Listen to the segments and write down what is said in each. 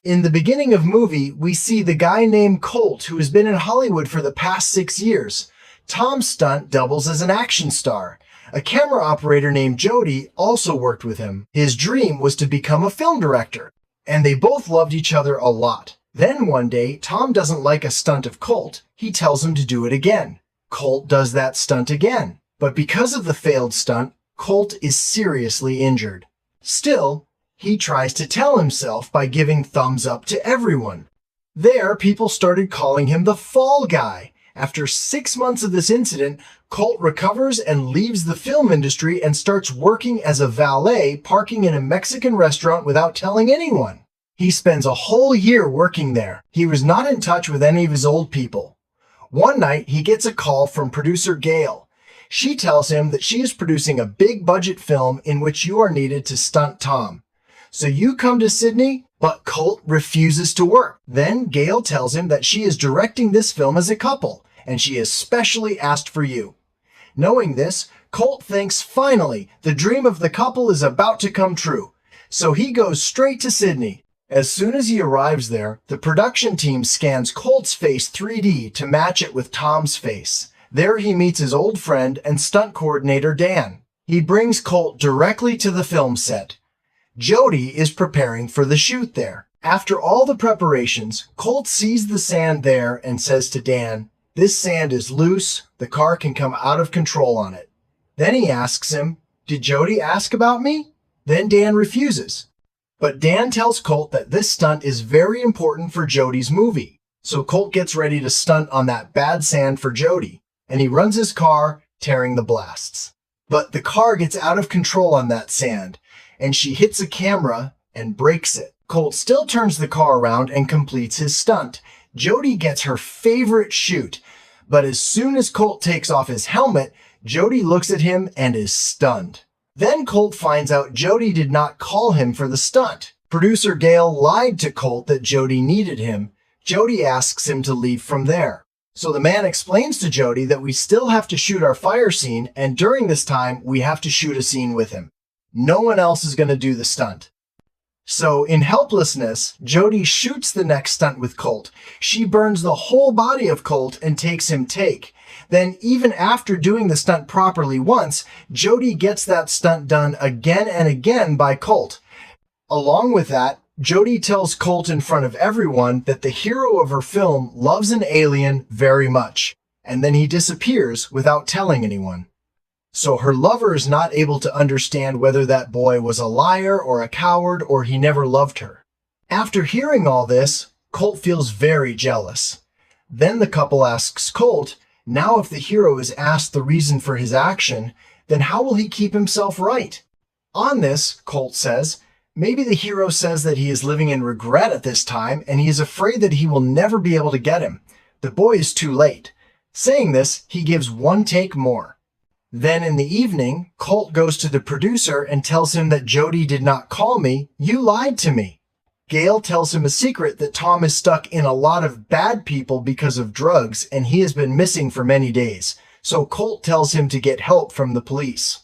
In the beginning of movie, we see the guy named Colt who has been in Hollywood for the past 6 years. Tom's stunt doubles as an action star. A camera operator named Jody also worked with him. His dream was to become a film director, and they both loved each other a lot. Then one day, Tom doesn't like a stunt of Colt. He tells him to do it again. Colt does that stunt again. But because of the failed stunt, Colt is seriously injured. Still, he tries to tell himself by giving thumbs up to everyone. There, people started calling him the Fall Guy. After 6 months of this incident, Colt recovers and leaves the film industry and starts working as a valet, parking in a Mexican restaurant without telling anyone. He spends a whole year working there. He was not in touch with any of his old people. One night, he gets a call from producer Gail. She tells him that she is producing a big budget film in which you are needed to stunt Tom. So you come to Sydney, but Colt refuses to work. Then Gail tells him that she is directing this film as a couple, and she has specially asked for you. Knowing this, Colt thinks finally the dream of the couple is about to come true. So he goes straight to Sydney. As soon as he arrives there, the production team scans Colt's face 3D to match it with Tom's face. There he meets his old friend and stunt coordinator Dan. He brings Colt directly to the film set. Jody is preparing for the shoot there. After all the preparations, Colt sees the sand there and says to Dan, "This sand is loose, the car can come out of control on it." Then he asks him, "Did Jody ask about me?" Then Dan refuses. But Dan tells Colt that this stunt is very important for Jody's movie. So Colt gets ready to stunt on that bad sand for Jody, and he runs his car, tearing the blasts. But the car gets out of control on that sand, and she hits a camera and breaks it. Colt still turns the car around and completes his stunt. Jody gets her favorite shoot, but as soon as Colt takes off his helmet, Jody looks at him and is stunned. Then Colt finds out Jody did not call him for the stunt. Producer Gail lied to Colt that Jody needed him. Jody asks him to leave from there. So the man explains to Jody that we still have to shoot our fire scene, and during this time, we have to shoot a scene with him. No one else is going to do the stunt. So in helplessness, Jody shoots the next stunt with Colt. She burns the whole body of Colt and takes him take. Then even after doing the stunt properly once, Jody gets that stunt done again and again by Colt. Along with that, Jody tells Colt in front of everyone that the hero of her film loves an alien very much, and then he disappears without telling anyone. So her lover is not able to understand whether that boy was a liar or a coward or he never loved her. After hearing all this, Colt feels very jealous. Then the couple asks Colt, now if the hero is asked the reason for his action, then how will he keep himself right? On this, Colt says, maybe the hero says that he is living in regret at this time and he is afraid that he will never be able to get him. The boy is too late. Saying this, he gives one take more. Then in the evening, Colt goes to the producer and tells him that Jody did not call me. You lied to me. Gail tells him a secret that Tom is stuck in a lot of bad people because of drugs and he has been missing for many days. So Colt tells him to get help from the police.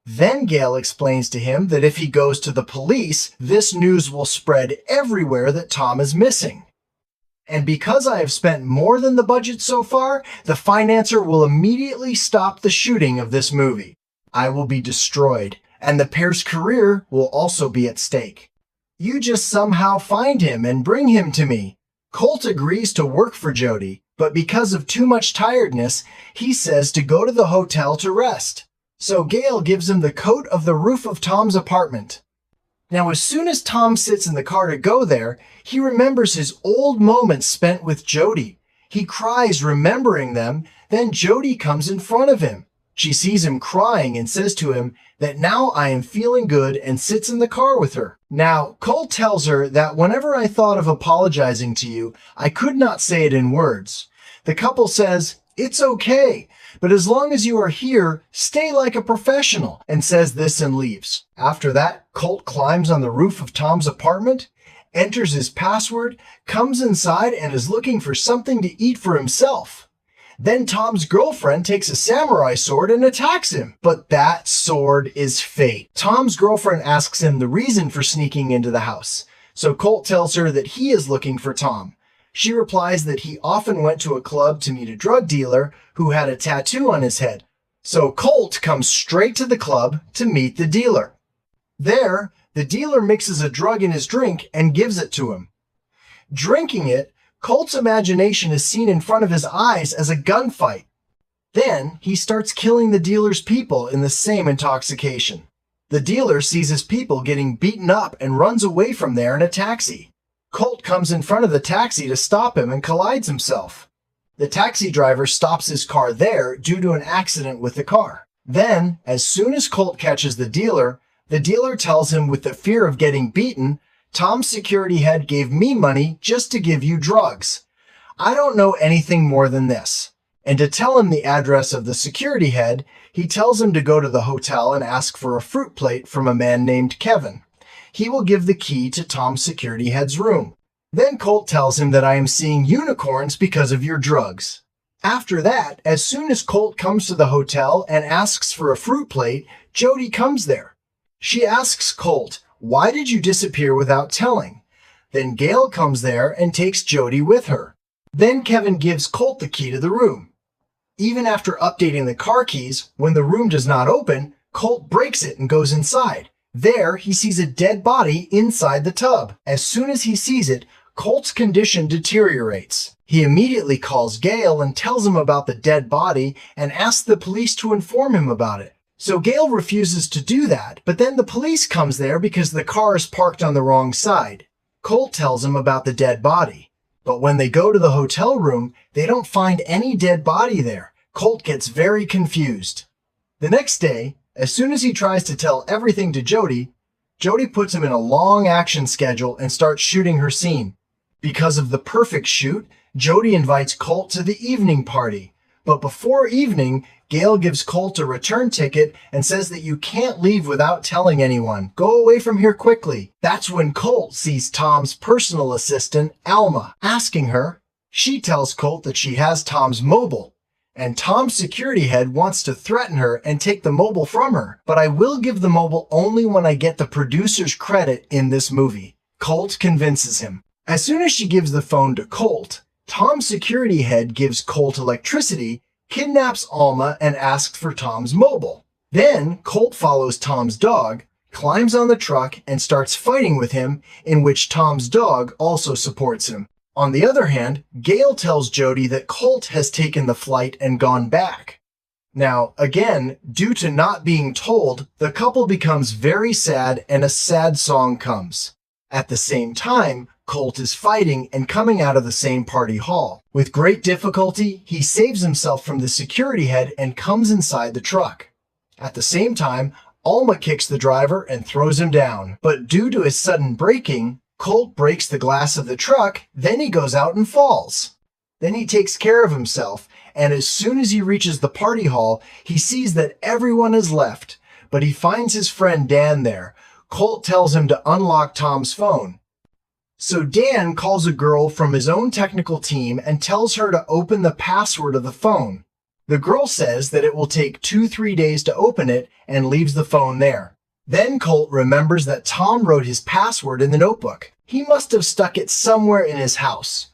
Then Gail explains to him that if he goes to the police, this news will spread everywhere that Tom is missing. And because I have spent more than the budget so far, the financier will immediately stop the shooting of this movie. I will be destroyed, and the pair's career will also be at stake. You just somehow find him and bring him to me. Colt agrees to work for Jody, but because of too much tiredness, he says to go to the hotel to rest. So Gail gives him the coat of the roof of Tom's apartment. Now, as soon as Tom sits in the car to go there, he remembers his old moments spent with Jody. He cries remembering them, then Jody comes in front of him. She sees him crying and says to him that now I am feeling good and sits in the car with her. Now, Colt tells her that whenever I thought of apologizing to you, I could not say it in words. The couple says, it's okay, but as long as you are here, stay like a professional, and says this and leaves. After that, Colt climbs on the roof of Tom's apartment, enters his password, comes inside, and is looking for something to eat for himself. Then Tom's girlfriend takes a samurai sword and attacks him. But that sword is fate. Tom's girlfriend asks him the reason for sneaking into the house. So Colt tells her that he is looking for Tom. She replies that he often went to a club to meet a drug dealer who had a tattoo on his head. So Colt comes straight to the club to meet the dealer. There, the dealer mixes a drug in his drink and gives it to him. Drinking it, Colt's imagination is seen in front of his eyes as a gunfight. Then, he starts killing the dealer's people in the same intoxication. The dealer sees his people getting beaten up and runs away from there in a taxi. Colt comes in front of the taxi to stop him and collides himself. The taxi driver stops his car there due to an accident with the car. Then, as soon as Colt catches the dealer tells him with the fear of getting beaten, "Tom's security head gave me money just to give you drugs. I don't know anything more than this." And to tell him the address of the security head, he tells him to go to the hotel and ask for a fruit plate from a man named Kevin. He will give the key to Tom's security head's room. Then Colt tells him that I am seeing unicorns because of your drugs. After that, as soon as Colt comes to the hotel and asks for a fruit plate, Jody comes there. She asks Colt, "Why did you disappear without telling?" Then Gail comes there and takes Jody with her. Then Kevin gives Colt the key to the room. Even after updating the car keys, when the room does not open, Colt breaks it and goes inside. There, he sees a dead body inside the tub. As soon as he sees it, Colt's condition deteriorates. He immediately calls Gail and tells him about the dead body and asks the police to inform him about it. So Gail refuses to do that, but then the police comes there because the car is parked on the wrong side. Colt tells him about the dead body. But when they go to the hotel room, they don't find any dead body there. Colt gets very confused. The next day, as soon as he tries to tell everything to Jody, Jody puts him in a long action schedule and starts shooting her scene. Because of the perfect shoot, Jody invites Colt to the evening party. But before evening, Gail gives Colt a return ticket and says that you can't leave without telling anyone. Go away from here quickly. That's when Colt sees Tom's personal assistant, Alma, asking her. She tells Colt that she has Tom's mobile, and Tom's security head wants to threaten her and take the mobile from her. But I will give the mobile only when I get the producer's credit in this movie. Colt convinces him. As soon as she gives the phone to Colt, Tom's security head gives Colt electricity, kidnaps Alma, and asks for Tom's mobile. Then Colt follows Tom's dog, climbs on the truck, and starts fighting with him, in which Tom's dog also supports him. On the other hand, Gail tells Jody that Colt has taken the flight and gone back. Now, again, due to not being told, the couple becomes very sad and a sad song comes. At the same time, Colt is fighting and coming out of the same party hall. With great difficulty, he saves himself from the security head and comes inside the truck. At the same time, Alma kicks the driver and throws him down. But due to his sudden braking, Colt breaks the glass of the truck, then he goes out and falls. Then he takes care of himself, and as soon as he reaches the party hall, he sees that everyone has left, but he finds his friend Dan there. Colt tells him to unlock Tom's phone. So Dan calls a girl from his own technical team and tells her to open the password of the phone. The girl says that it will take 2-3 days to open it and leaves the phone there. Then Colt remembers that Tom wrote his password in the notebook. He must have stuck it somewhere in his house.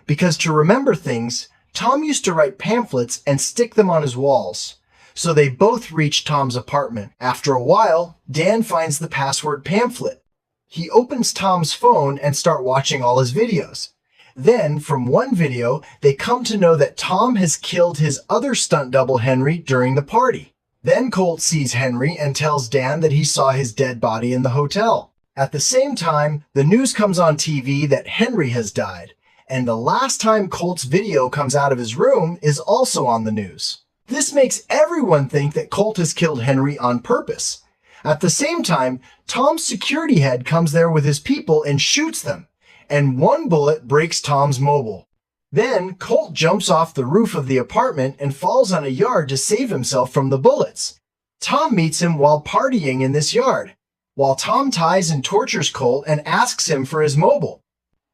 Because to remember things, Tom used to write pamphlets and stick them on his walls. So they both reach Tom's apartment. After a while, Dan finds the password pamphlet. He opens Tom's phone and start watching all his videos. Then, from one video, they come to know that Tom has killed his other stunt double Henry during the party. Then Colt sees Henry and tells Dan that he saw his dead body in the hotel. At the same time, the news comes on TV that Henry has died, and the last time Colt's video comes out of his room is also on the news. This makes everyone think that Colt has killed Henry on purpose. At the same time, Tom's security head comes there with his people and shoots them, and one bullet breaks Tom's mobile. Then Colt jumps off the roof of the apartment and falls on a yard to save himself from the bullets. Tom meets him while partying in this yard, while Tom ties and tortures Colt and asks him for his mobile.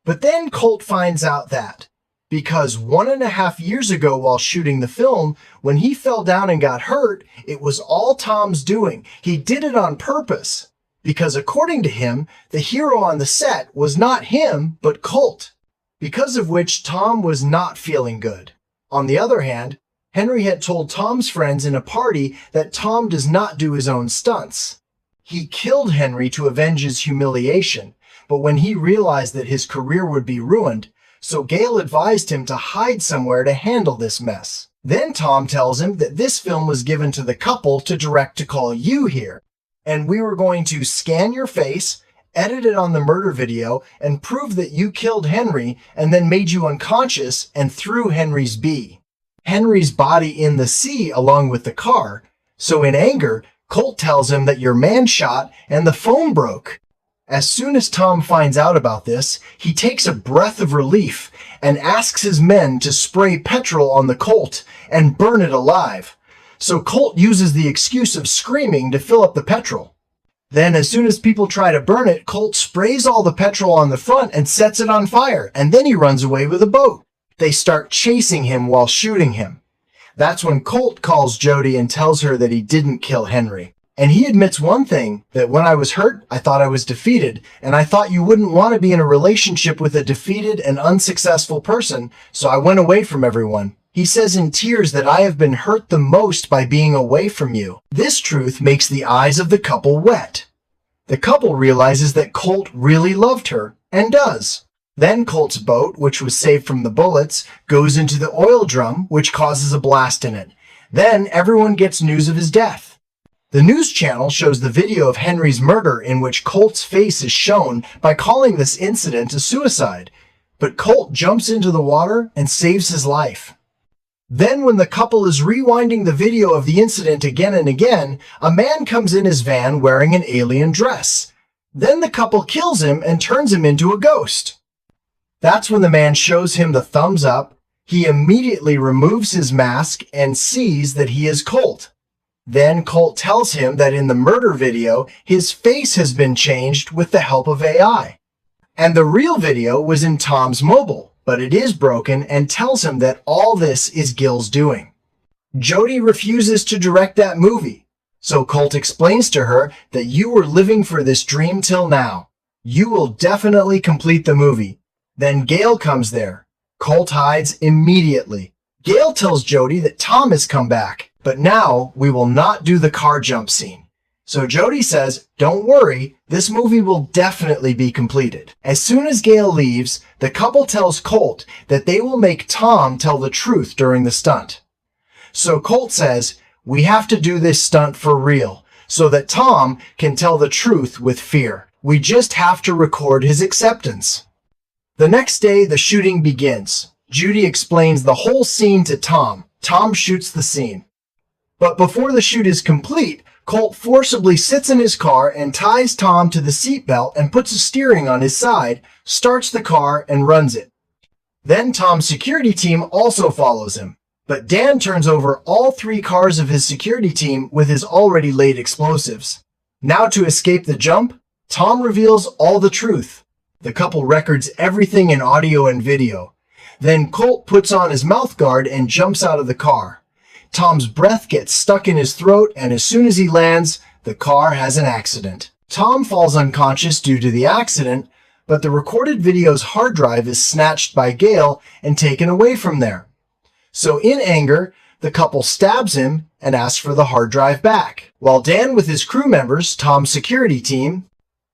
But then Colt finds out that, because 1.5 years ago while shooting the film, when he fell down and got hurt, it was all Tom's doing. He did it on purpose. because according to him, the hero on the set was not him, but Colt, because of which Tom was not feeling good. On the other hand, Henry had told Tom's friends in a party that Tom does not do his own stunts. He killed Henry to avenge his humiliation, but when he realized that his career would be ruined, so Gale advised him to hide somewhere to handle this mess. Then Tom tells him that this film was given to the couple to direct to call you here, and we were going to scan your face, edit it on the murder video, and prove that you killed Henry and then made you unconscious and threw Henry's body in the sea along with the car. So in anger, Colt tells him that your man shot and the phone broke. As soon as Tom finds out about this, he takes a breath of relief and asks his men to spray petrol on the Colt and burn it alive. So Colt uses the excuse of screaming to fill up the petrol. Then as soon as people try to burn it, Colt sprays all the petrol on the front and sets it on fire, and then he runs away with a boat. They start chasing him while shooting him. That's when Colt calls Jody and tells her that he didn't kill Henry. And he admits one thing, that when I was hurt, I thought I was defeated, and I thought you wouldn't want to be in a relationship with a defeated and unsuccessful person, so I went away from everyone. He says in tears that I have been hurt the most by being away from you. This truth makes the eyes of the couple wet. The couple realizes that Colt really loved her, and does. Then Colt's boat, which was saved from the bullets, goes into the oil drum, which causes a blast in it. Then everyone gets news of his death. The news channel shows the video of Henry's murder in which Colt's face is shown by calling this incident a suicide. But Colt jumps into the water and saves his life. Then when the couple is rewinding the video of the incident again and again, a man comes in his van wearing an alien dress. Then the couple kills him and turns him into a ghost. That's when the man shows him the thumbs up. He immediately removes his mask and sees that he is Colt. Then Colt tells him that in the murder video, his face has been changed with the help of AI. And the real video was in Tom's mobile, but it is broken and tells him that all this is Gil's doing. Jody refuses to direct that movie, so Colt explains to her that you were living for this dream till now. You will definitely complete the movie. Then Gale comes there. Colt hides immediately. Gale tells Jody that Tom has come back, but now we will not do the car jump scene. So Jody says, don't worry, this movie will definitely be completed. As soon as Gale leaves, the couple tells Colt that they will make Tom tell the truth during the stunt. So Colt says, we have to do this stunt for real, so that Tom can tell the truth with fear. We just have to record his acceptance. The next day, the shooting begins. Judy explains the whole scene to Tom. Tom shoots the scene. But before the shoot is complete, Colt forcibly sits in his car and ties Tom to the seatbelt and puts a steering on his side, starts the car, and runs it. Then Tom's security team also follows him. But Dan turns over all 3 cars of his security team with his already laid explosives. Now to escape the jump, Tom reveals all the truth. The couple records everything in audio and video. Then Colt puts on his mouth guard and jumps out of the car. Tom's breath gets stuck in his throat, and as soon as he lands, the car has an accident. Tom falls unconscious due to the accident, but the recorded video's hard drive is snatched by Gale and taken away from there. So in anger, the couple stabs him and asks for the hard drive back. While Dan with his crew members, Tom's security team,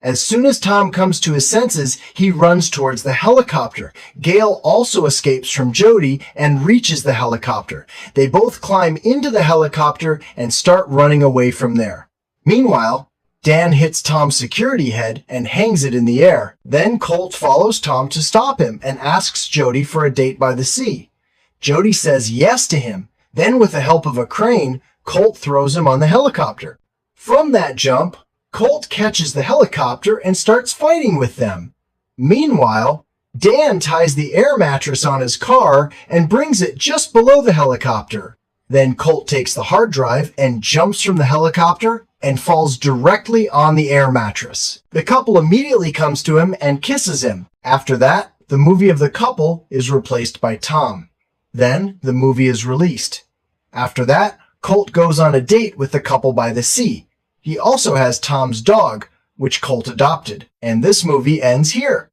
as soon as Tom comes to his senses, he runs towards the helicopter. Gale also escapes from Jody and reaches the helicopter. They both climb into the helicopter and start running away from there. Meanwhile, Dan hits Tom's security head and hangs it in the air. Then Colt follows Tom to stop him and asks Jody for a date by the sea. Jody says yes to him. Then with the help of a crane, Colt throws him on the helicopter. From that jump, Colt catches the helicopter and starts fighting with them. Meanwhile, Dan ties the air mattress on his car and brings it just below the helicopter. Then Colt takes the hard drive and jumps from the helicopter and falls directly on the air mattress. The couple immediately comes to him and kisses him. After that, the movie of the couple is replaced by Tom. Then the movie is released. After that, Colt goes on a date with the couple by the sea. He also has Tom's dog, which Colt adopted. And this movie ends here.